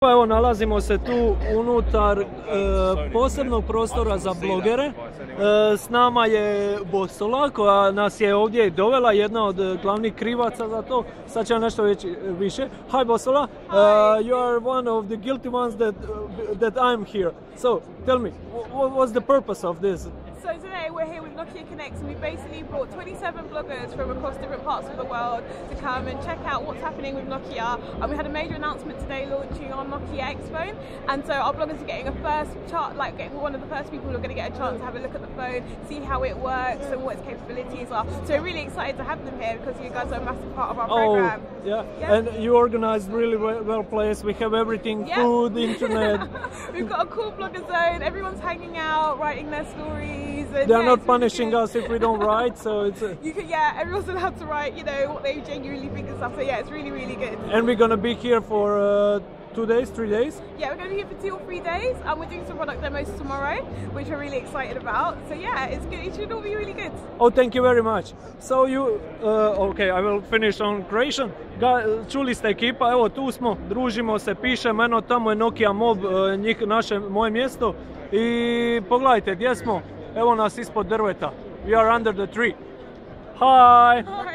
Pa evo, nalazimo se tu unutar posebnog prostora za blogere. S nama je Bosola koja nas je ovdje dovela, jedna od glavnih krivaca za to. Sad će nešto više. Hi Bosola, you are one of the guilty ones that I'm here. So, tell me, what was the purpose of this? So today we're here with Nokia Connects, and we basically brought 27 bloggers from across different parts of the world to come and check out what's happening with Nokia. And we had a major announcement today launching our Nokia X phone, and so our bloggers are getting a first chart, like getting one of the first people who are going to get a chance to have a look at the phone, see how it works and what its capabilities are. So we're really excited to have them here because you guys are a massive part of our program. Yeah. And you organized really well placed. We have everything, food, internet. We've got a cool blogger zone. Everyone's hanging out, writing their stories. And they're not punishing us if we don't write, so it's everyone's allowed to write, what they genuinely think and stuff. So yeah, it's really, really good. And we're gonna be here for 2 days, 3 days? Yeah, we're going to be here for 2 or 3 days, and we're doing some product demos tomorrow, which we're really excited about. So yeah, it's good. It should all be really good. Oh, thank you very much. So you, okay, I will finish on Croatian. Čuli ste ekipa, evo tu smo, družimo se, pišemo, eno tamo je Nokia Mob, moje mjesto. I pogledajte gdje smo, evo nas ispod drveta. We are under the tree. Hi! Hi.